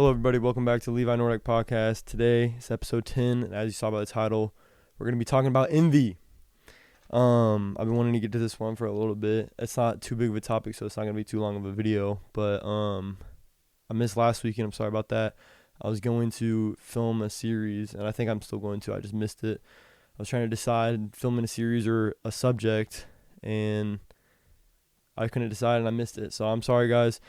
Hello, everybody. Welcome back to Levi Nordic Podcast. Today is episode 10, and as you saw by the title, we're going to be talking about envy. I've been wanting to get to this one for a little bit. It's not too big of a topic, so it's not going to be too long of a video. But I missed last weekend. I'm sorry about that. I was going to film a series, and I think I'm still going to. I just missed it. I was trying to decide filming a series or a subject, and I couldn't decide, and I missed it. So I'm sorry, guys.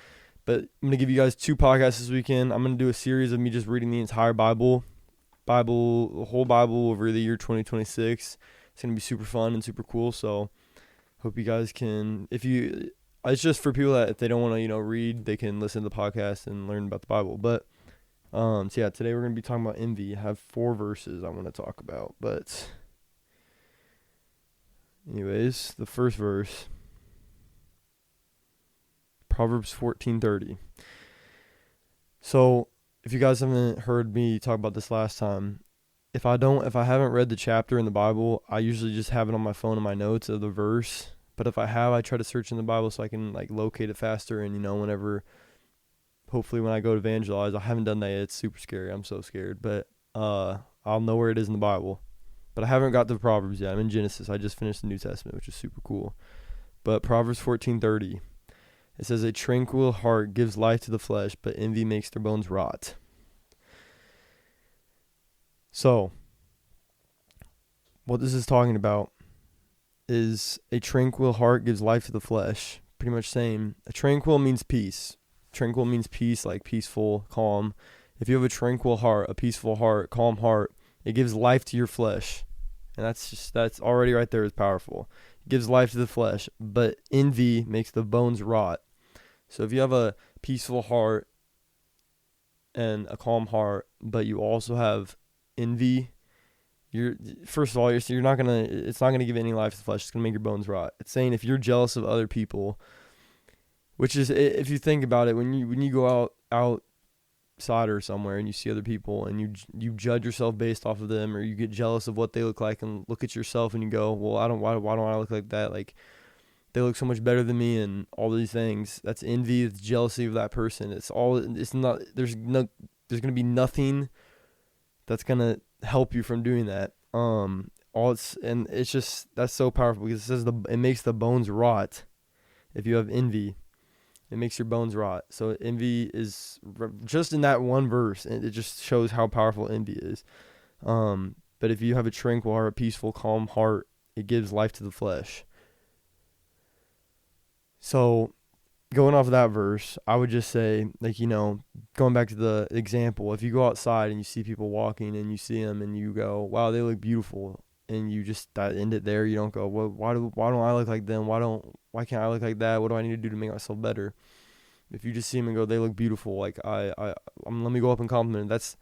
But I'm going to give you guys 2 podcasts this weekend. I'm going to do a series of me just reading the entire the whole Bible over the year 2026. It's going to be super fun and super cool. So hope you guys can, it's just for people that if they don't want to, read, they can listen to the podcast and learn about the Bible. But, so yeah, today we're going to be talking about envy. I have 4 verses I want to talk about. But anyways, the first verse. Proverbs 14:30. So, if you guys haven't heard me talk about this last time, if I haven't read the chapter in the Bible, I usually just have it on my phone in my notes of the verse. But if I have, I try to search in the Bible so I can locate it faster. And whenever, hopefully when I go to evangelize, I haven't done that yet. It's super scary. I'm so scared. But I'll know where it is in the Bible. But I haven't got to Proverbs yet. I'm in Genesis. I just finished the New Testament, which is super cool. But Proverbs 14:30. It says, a tranquil heart gives life to the flesh, but envy makes their bones rot. So, what this is talking about is a tranquil heart gives life to the flesh. Pretty much saying, a tranquil means peace. Tranquil means peace, like peaceful, calm. If you have a tranquil heart, a peaceful heart, calm heart, it gives life to your flesh. And that's already right there is powerful. It gives life to the flesh, but envy makes the bones rot. So if you have a peaceful heart and a calm heart, but you also have envy, it's not gonna give any life to the flesh. It's gonna make your bones rot. It's saying if you're jealous of other people, which is, if you think about it, when you go outside or somewhere and you see other people and you judge yourself based off of them, or you get jealous of what they look like and look at yourself and you go, well, why don't I look like that? Like, they look so much better than me and all these things. That's envy. It's jealousy of that person. There's going to be nothing that's going to help you from doing that. That's so powerful because it says it makes the bones rot. If you have envy, it makes your bones rot. So envy is just in that one verse, and it just shows how powerful envy is. But if you have a tranquil heart, a peaceful, calm heart, it gives life to the flesh. So, going off of that verse, I would just say, going back to the example, if you go outside and you see people walking and you see them and you go, wow, they look beautiful, and you just end it there. You don't go, well, why don't I look like them? Why can't I look like that? What do I need to do to make myself better? If you just see them and go, they look beautiful, let me go up and compliment them. It's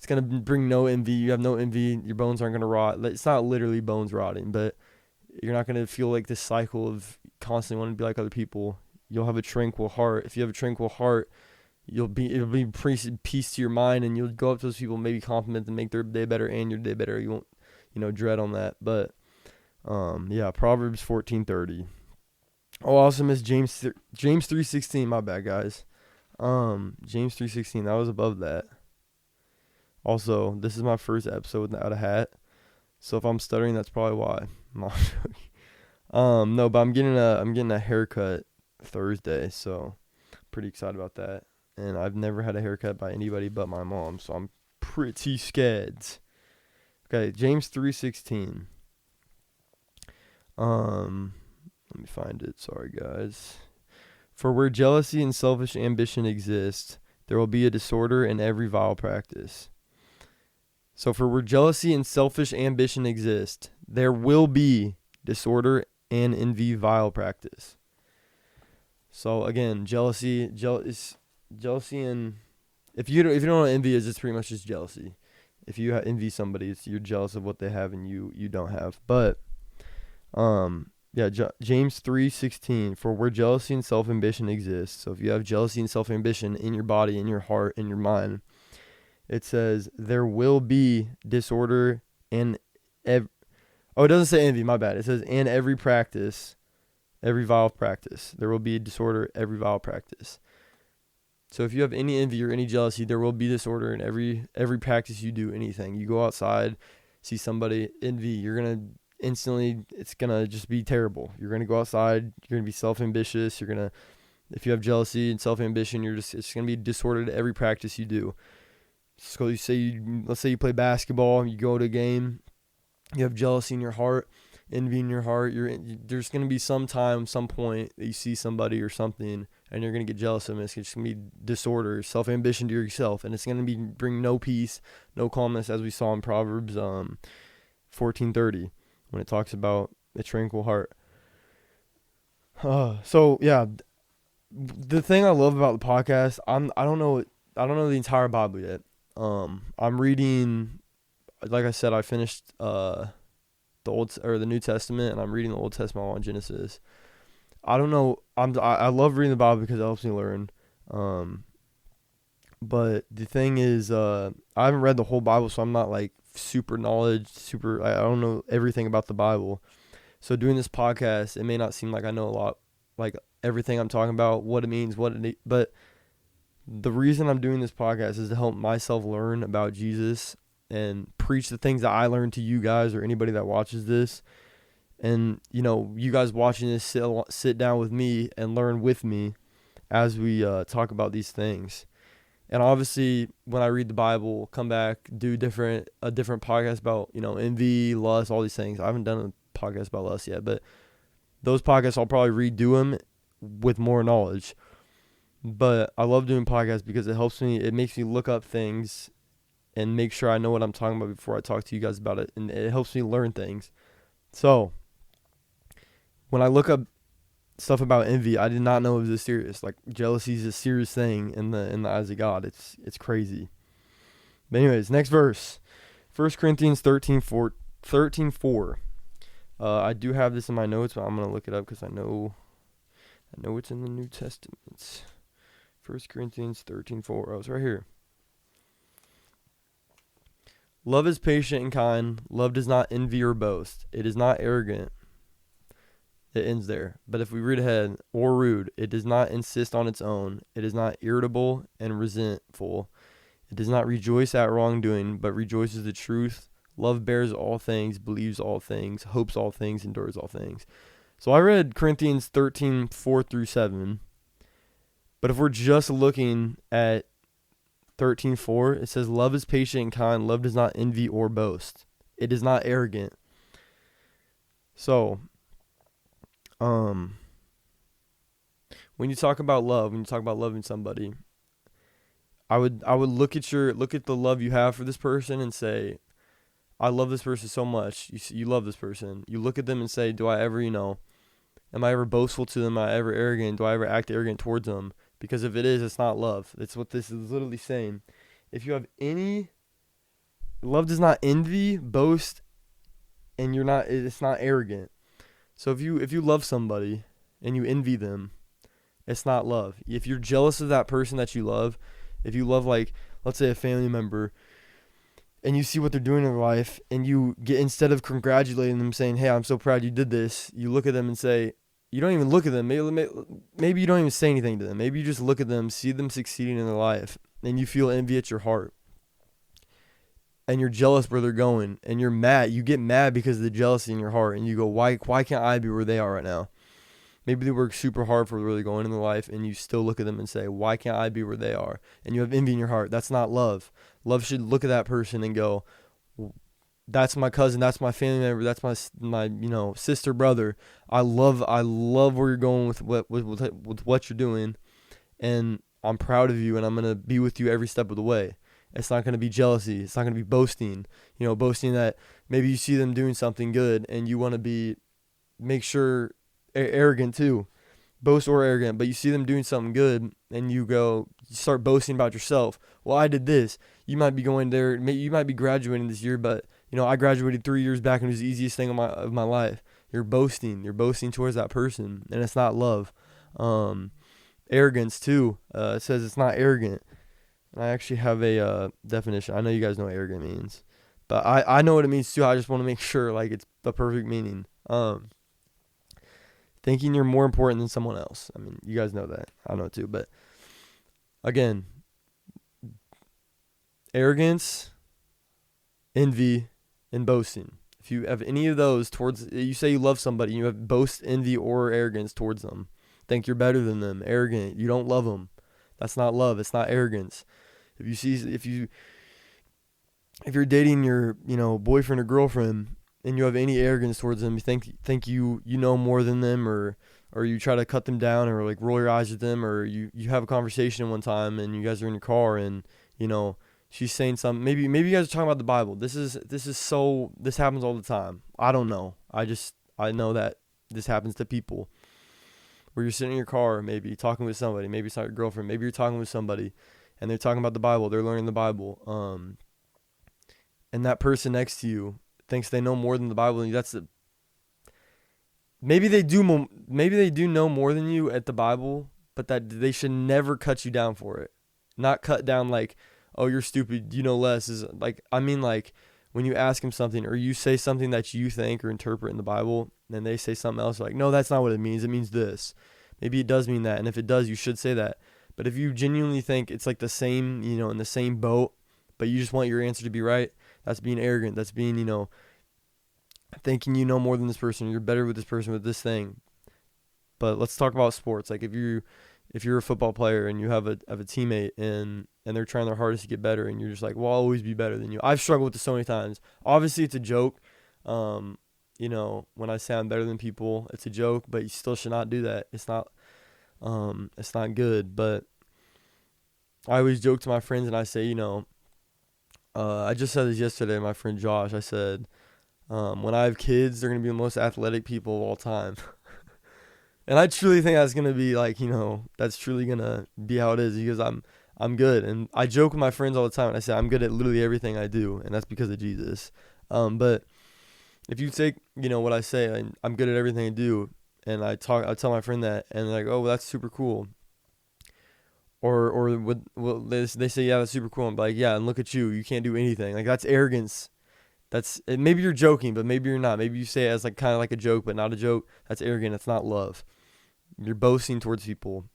gonna bring no envy. You have no envy. Your bones aren't gonna rot. It's not literally bones rotting, but you're not going to feel like this cycle of constantly wanting to be like other people. You'll have a tranquil heart. If you have a tranquil heart, it'll be peace to your mind, and you'll go up to those people, maybe compliment them, make their day better and your day better. You won't, dread on that. But, Proverbs 14:30. Oh, I also missed James 3:16. My bad, guys. James 3:16. That was above that. Also, this is my first episode without a hat. So if I'm stuttering, that's probably why. No, but I'm getting a haircut Thursday, so pretty excited about that. And I've never had a haircut by anybody but my mom, so I'm pretty scared. Okay, James 3:16. Let me find it. Sorry, guys. For where jealousy and selfish ambition exist, there will be a disorder in every vile practice. So for where jealousy and selfish ambition exist, there will be disorder and envy, vile practice. So again, jealousy, and if you don't know what envy is, it's pretty much just jealousy. If you envy somebody, you're jealous of what they have and you don't have. But James 3:16, for where jealousy and self-ambition exist. So if you have jealousy and self-ambition in your body, in your heart, in your mind, it says there will be disorder and it doesn't say envy, my bad. It says in every practice, every vile practice. There will be disorder, every vile practice. So if you have any envy or any jealousy, there will be disorder in every practice you do, anything. You go outside, see somebody envy, you're going to instantly, it's going to just be terrible. You're going to go outside, you're going to be self-ambitious, if you have jealousy and self-ambition, it's going to be disordered every practice you do. So let's say you play basketball, you go to a game, you have jealousy in your heart, envy in your heart. There's going to be some point that you see somebody or something, and you're going to get jealous of them. It's just going to be disorder, self-ambition to yourself, and it's going to bring no peace, no calmness, as we saw in Proverbs 14:30 when it talks about a tranquil heart. So yeah, the thing I love about the podcast, I don't know the entire Bible yet. I'm reading, like I said, I finished the New Testament, and I'm reading the Old Testament on Genesis. I don't know. I love reading the Bible because it helps me learn. But the thing is, I haven't read the whole Bible, so I'm not like super knowledge. I don't know everything about the Bible. So doing this podcast, it may not seem like I know a lot, like everything I'm talking about, what it means, but the reason I'm doing this podcast is to help myself learn about Jesus and preach the things that I learned to you guys or anybody that watches this. And, you guys watching this, sit down with me and learn with me as we talk about these things. And obviously, when I read the Bible, come back, do a different podcast about, envy, lust, all these things. I haven't done a podcast about lust yet, but those podcasts, I'll probably redo them with more knowledge. But I love doing podcasts because it makes me look up things and make sure I know what I'm talking about before I talk to you guys about it. And it helps me learn things. So when I look up stuff about envy, I did not know it was this serious. Like, jealousy is a serious thing in the eyes of God. It's crazy. But anyways, next verse, 1 Corinthians 13:4. I do have this in my notes, but I'm gonna look it up because I know it's in the New Testament. 1 Corinthians 13:4. Oh, it's right here. Love is patient and kind. Love does not envy or boast. It is not arrogant. It ends there. But if we read ahead, or rude, it does not insist on its own. It is not irritable and resentful. It does not rejoice at wrongdoing, but rejoices the truth. Love bears all things, believes all things, hopes all things, endures all things. So I read Corinthians 13:4-7. But if we're just looking at 13:4, it says, love is patient and kind. Love does not envy or boast. It is not arrogant. So, when you talk about love, when you talk about loving somebody, I would look at the love you have for this person and say, I love this person so much. You love this person. You look at them and say, do I ever, am I ever boastful to them? Am I ever arrogant? Do I ever act arrogant towards them? Because if it is, it's not love. It's what this is literally saying. If you have love does not envy, boast, and it's not arrogant. So if you love somebody and you envy them, it's not love. If you're jealous of that person that you love, if you love, like, let's say a family member, and you see what they're doing in their life, and instead of congratulating them, saying, hey, I'm so proud you did this, you look at them and say, you don't even look at them. Maybe you don't even say anything to them. Maybe you just look at them, see them succeeding in their life, and you feel envy at your heart. And you're jealous where they're going, and you're mad. You get mad because of the jealousy in your heart, and you go, why can't I be where they are right now? Maybe they work super hard for where they're going in their life, and you still look at them and say, why can't I be where they are? And you have envy in your heart. That's not love. Love should look at that person and go, that's my cousin, that's my family member, that's my sister, brother. I love where you're going with what you're doing, and I'm proud of you, and I'm gonna be with you every step of the way. It's not gonna be jealousy. It's not gonna be boasting. Boasting that maybe you see them doing something good and you want to make sure arrogant too, boast or arrogant. But you see them doing something good and you start boasting about yourself. Well, I did this. You might be going there. You might be graduating this year, but I graduated 3 years back and it was the easiest thing of my life. You're boasting towards that person, and it's not love. Arrogance too. It says it's not arrogant. And I actually have a definition. I know you guys know what arrogant means, but I know what it means too. I just want to make sure like it's the perfect meaning. Thinking you're more important than someone else. I mean, you guys know that. I know it too, but Again, arrogance, envy, and boasting. If you have any of those towards, you say you love somebody, you have boast, envy, or arrogance towards them. Think you're better than them, arrogant. You don't love them. That's not love. It's not arrogance. If you're dating your boyfriend or girlfriend and you have any arrogance towards them, you think you know more than them, or you try to cut them down, or like roll your eyes at them, or you have a conversation one time and you guys are in your car and she's saying something. Maybe you guys are talking about the Bible. This happens all the time. I don't know. I know that this happens to people. Where you're sitting in your car, maybe talking with somebody, maybe it's not your girlfriend, maybe you're talking with somebody, and they're talking about the Bible, they're learning the Bible, and that person next to you thinks they know more than the Bible, and maybe they do know more than you at the Bible, but that they should never cut you down for it. Not cut down like, oh, you're stupid, you know less. Is like, I mean, like when you ask them something or you say something that you think or interpret in the Bible, and they say something else, like, no, that's not what it means. It means this. Maybe it does mean that, and if it does, you should say that. But if you genuinely think it's like the same, in the same boat, but you just want your answer to be right, that's being arrogant. That's being, thinking you know more than this person. You're better with this person with this thing. But let's talk about sports. Like if you're a football player and you have a teammate and they're trying their hardest to get better, and you're just like, well, I'll always be better than you. I've struggled with this so many times. Obviously, it's a joke. When I say I'm better than people, it's a joke, but you still should not do that. It's not good. But I always joke to my friends and I say, I just said this yesterday to my friend Josh. I said, when I have kids, they're going to be the most athletic people of all time. And I truly think that's going to be like, that's truly going to be how it is, because I'm good. And I joke with my friends all the time and I say I'm good at literally everything I do, and that's because of Jesus. But if you take, what I say, I'm good at everything I do, and I tell my friend that, and they're like, oh, well, that's super cool. Or they say, yeah, that's super cool. I'm like, yeah, and look at you can't do anything. Like, that's arrogance. Maybe you're joking, but maybe you're not. Maybe you say it as like kind of like a joke, but not a joke. That's arrogant. It's not love. You're boasting towards people.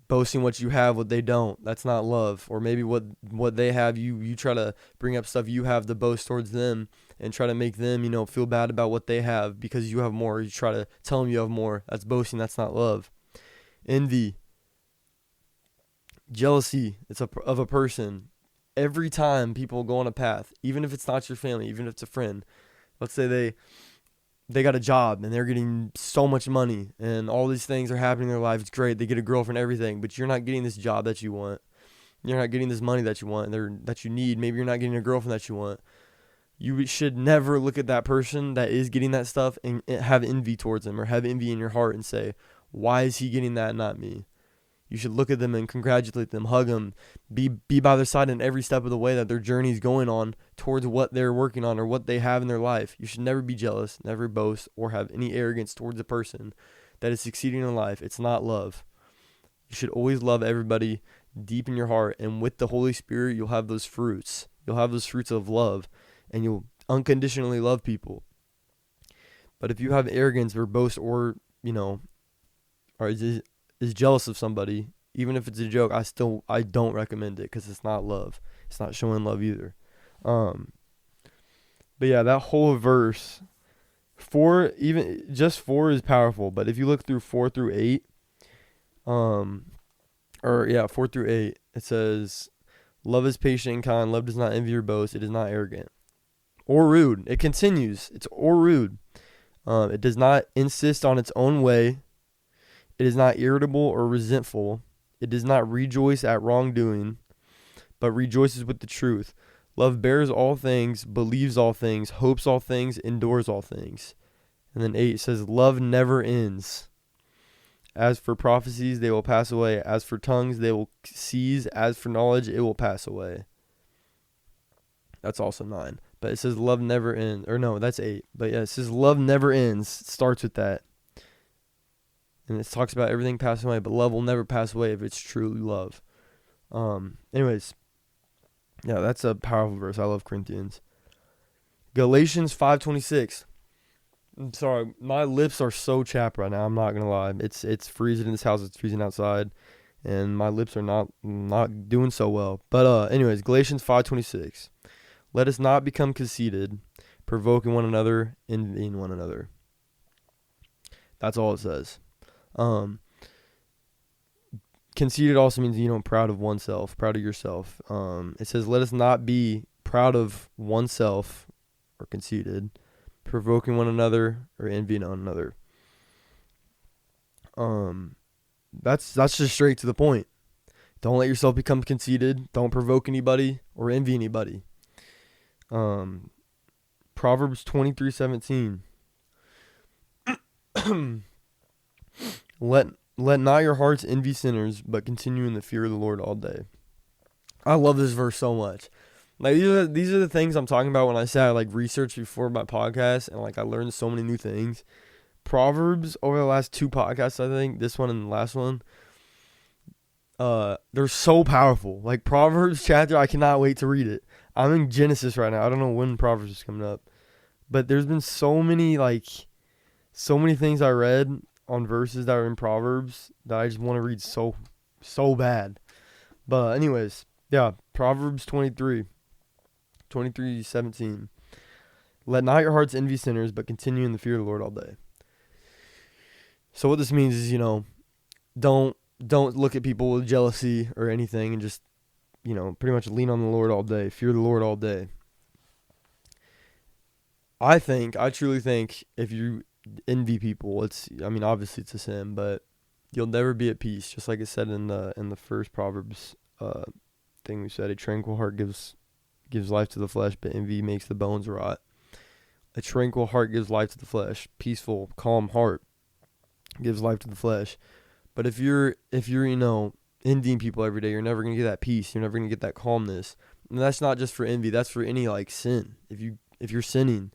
Boasting what you have, what they don't. That's not love. Or maybe what they have, you try to bring up stuff you have to boast towards them and try to make them, feel bad about what they have because you have more. You try to tell them you have more. That's boasting. That's not love. Envy. Jealousy. It's of a person. Every time people go on a path, even if it's not your family, even if it's a friend, let's say they got a job and they're getting so much money and all these things are happening in their life. It's great. They get a girlfriend, everything, but you're not getting this job that you want. You're not getting this money that you want, that you need. Maybe you're not getting a girlfriend that you want. You should never look at that person that is getting that stuff and have envy towards them, or have envy in your heart and say, why is he getting that and not me? You should look at them and congratulate them, hug them, be by their side in every step of the way that their journey is going on towards what they're working on or what they have in their life. You should never be jealous, never boast, or have any arrogance towards a person that is succeeding in life. It's not love. You should always love everybody deep in your heart, and with the Holy Spirit, you'll have those fruits. You'll have those fruits of love, and you'll unconditionally love people. But if you have arrogance or boast, or or is jealous of somebody, even if it's a joke, I don't recommend it, because it's not love. It's not showing love either. But yeah, that whole verse, 4 is powerful. But if you look through 4 through 8, 4 through 8, it says, love is patient and kind. Love does not envy or boast. It is not arrogant or rude. It continues. It's or rude. It does not insist on its own way. It is not irritable or resentful. It does not rejoice at wrongdoing, but rejoices with the truth. Love bears all things, believes all things, hopes all things, endures all things. And then 8 says, love never ends. As for prophecies, they will pass away. As for tongues, they will cease. As for knowledge, it will pass away. That's also 9. But it says love never ends. Or no, that's 8. But yeah, it says love never ends. It starts with that. And it talks about everything passing away, but love will never pass away if it's truly love. Anyways, yeah, that's a powerful verse. I love Corinthians. Galatians 5:26. I'm sorry, my lips are so chapped right now. I'm not gonna lie. It's freezing in this house. It's freezing outside, and my lips are not doing so well. But anyways, Galatians 5:26. Let us not become conceited, provoking one another, envying one another. That's all it says. Conceited also means, proud of oneself, proud of yourself. It says, let us not be proud of oneself or conceited, provoking one another or envying one another. That's just straight to the point. Don't let yourself become conceited. Don't provoke anybody or envy anybody. Proverbs 23:17. Let not your hearts envy sinners, but continue in the fear of the Lord all day. I love this verse so much. Like these are the things I'm talking about when I say I researched before my podcast, and I learned so many new things. Proverbs over the last 2 podcasts, I think, this one and the last one, they're so powerful. Proverbs chapter, I cannot wait to read it. I'm in Genesis right now. I don't know when Proverbs is coming up, but there's been so many things I read on verses that are in Proverbs that I just want to read so bad. But anyways, yeah, Proverbs 23:17. Let not your hearts envy sinners, but continue in the fear of the Lord all day. So what this means is, don't look at people with jealousy or anything, and just, pretty much lean on the Lord all day, fear the Lord all day. I truly think if you envy people, obviously it's a sin, but you'll never be at peace. Just like it said in the first Proverbs thing we said, a tranquil heart gives life to the flesh, but envy makes the bones rot. A tranquil heart gives life to the flesh. Peaceful, calm heart gives life to the flesh. But if you're envying people every day, you're never gonna get that peace. You're never gonna get that calmness. And that's not just for envy. That's for any sin. If you're sinning,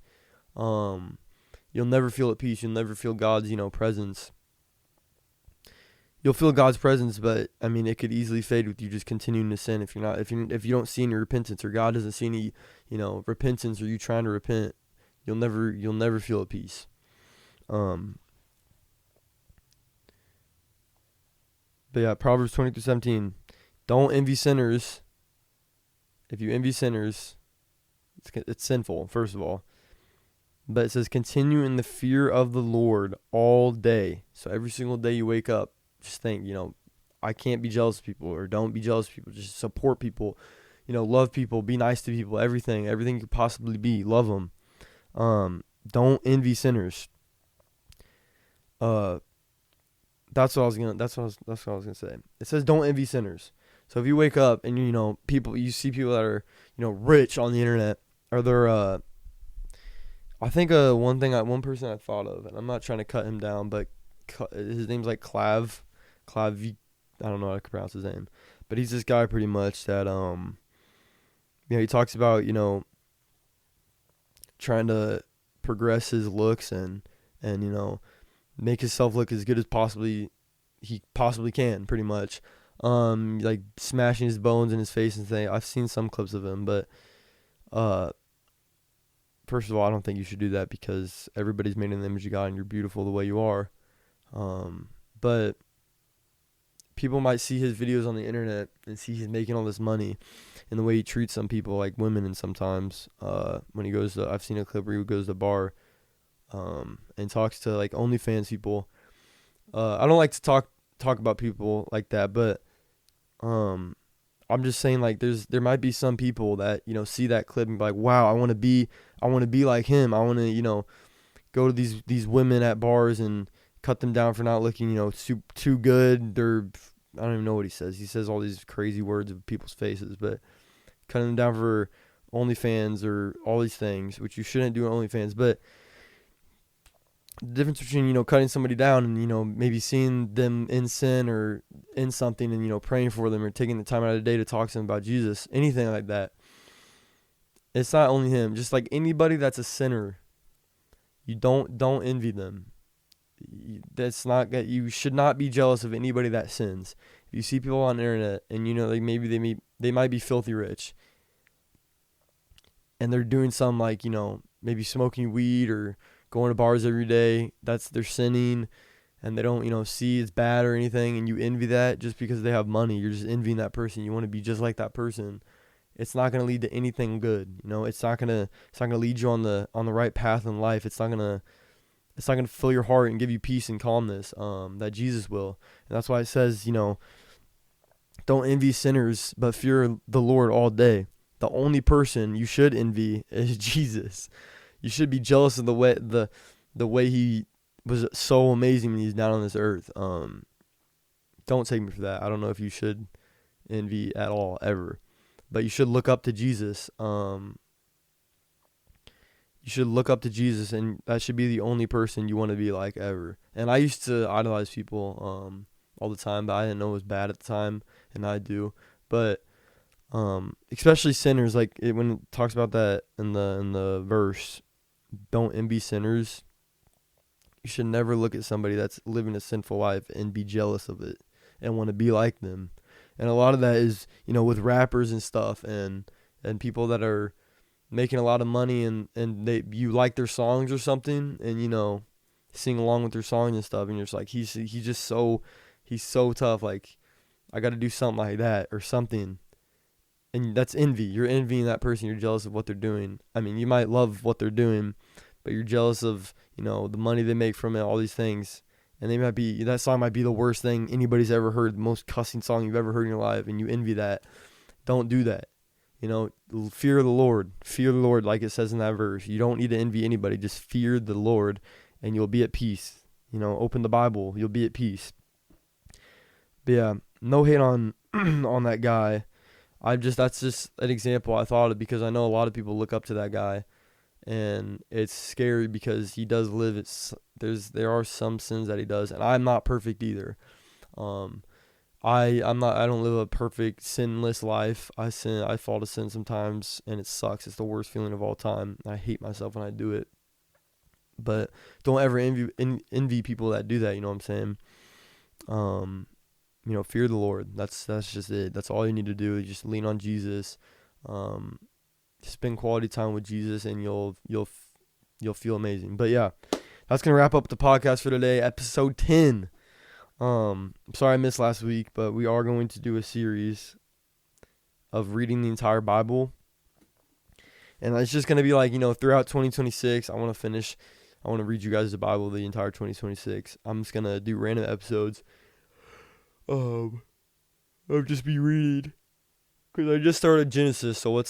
you'll never feel at peace. You'll never feel God's presence. You'll feel God's presence, but it could easily fade with you just continuing to sin. If you don't see any repentance, or God doesn't see any repentance, or you trying to repent, you'll never feel at peace. But yeah, Proverbs 20:17. Don't envy sinners. If you envy sinners, it's sinful, first of all. But it says, continue in the fear of the Lord all day. So every single day you wake up, just think, I can't be jealous of people, or don't be jealous of people. Just support people, love people, be nice to people, everything you could possibly be, love them. Don't envy sinners. That's what I was gonna say. It says don't envy sinners. So if you wake up and you see people that are rich on the internet, or they're I think one person I thought of, and I'm not trying to cut him down, but his name's Clav. I don't know how to pronounce his name, but he's this guy pretty much that he talks about trying to progress his looks and make himself look as good as he possibly can, pretty much. Smashing his bones in his face and thing. I've seen some clips of him, but first of all, I don't think you should do that, because everybody's made in the image of God and you're beautiful the way you are. But people might see his videos on the internet and see he's making all this money, and the way he treats some people, like women, and sometimes when he goes to, I've seen a clip where he goes to a bar and talks to OnlyFans people. I don't like to talk about people like that, but I'm just saying there might be some people that see that clip and be like, wow, I want to be like him. I want to go to these women at bars and cut them down for not looking too good. I don't even know what he says. He says all these crazy words of people's faces, but cutting them down for OnlyFans or all these things, which you shouldn't do on OnlyFans. But the difference between cutting somebody down and maybe seeing them in sin or in something and praying for them, or taking the time out of the day to talk to them about Jesus, anything like that, it's not only him. Just like anybody that's a sinner, you don't envy them. You should not be jealous of anybody that sins. If you see people on the internet and maybe they might be filthy rich, and they're doing some maybe smoking weed or going to bars every day, they're sinning, and they don't, see it's bad or anything, and you envy that just because they have money. You're just envying that person. You want to be just like that person. It's not going to lead to anything good. It's not gonna lead you on the right path in life. It's not gonna fill your heart and give you peace and calmness. That Jesus will, and that's why it says, don't envy sinners, but fear the Lord all day. The only person you should envy is Jesus. You should be jealous of the way he was so amazing when he's down on this earth. Don't take me for that. I don't know if you should envy at all ever, but you should look up to Jesus. You should look up to Jesus, and that should be the only person you want to be like ever. And I used to idolize people all the time, but I didn't know it was bad at the time, and I do. But especially sinners, like when it talks about that in the verse, don't envy sinners. You should never look at somebody that's living a sinful life and be jealous of it and want to be like them. And a lot of that is, with rappers and stuff, and people that are making a lot of money, and you like their songs or something, and sing along with their songs and stuff, and you're just like, he's so tough, like I got to do something like that or something. And that's envy. You're envying that person. You're jealous of what they're doing. I mean, you might love what they're doing, but you're jealous of, the money they make from it, all these things. And that song might be the worst thing anybody's ever heard, the most cussing song you've ever heard in your life, and you envy that. Don't do that. Fear the Lord. Fear the Lord, like it says in that verse. You don't need to envy anybody. Just fear the Lord, and you'll be at peace. Open the Bible. You'll be at peace. But yeah, no hate on on that guy. That's just an example I thought of, because I know a lot of people look up to that guy, and it's scary because he does live. There are some sins that he does, and I'm not perfect either. I don't live a perfect sinless life. I sin. I fall to sin sometimes, and it sucks. It's the worst feeling of all time. I hate myself when I do it. But don't ever envy people that do that. You know what I'm saying? Fear the Lord. That's just it. That's all you need to do, is just lean on Jesus. Spend quality time with Jesus, and you'll feel amazing. But yeah, that's gonna wrap up the podcast for today, episode 10. I'm sorry I missed last week, but we are going to do a series of reading the entire Bible, and it's just gonna be like, throughout 2026. I want to read you guys the Bible the entire 2026. I'm just gonna do random episodes. I'll just be reading, because I just started Genesis, so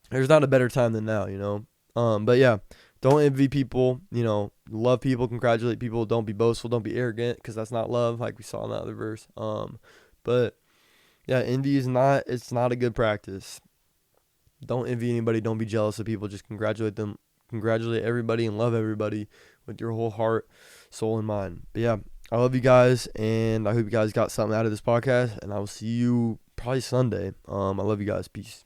there's not a better time than now, but yeah, don't envy people, love people, congratulate people, don't be boastful, don't be arrogant, because that's not love, like we saw in that other verse. But yeah, envy it's not a good practice. Don't envy anybody, don't be jealous of people, just congratulate them, congratulate everybody, and love everybody with your whole heart, soul, and mind. But yeah, I love you guys, and I hope you guys got something out of this podcast, and I will see you probably Sunday. I love you guys. Peace.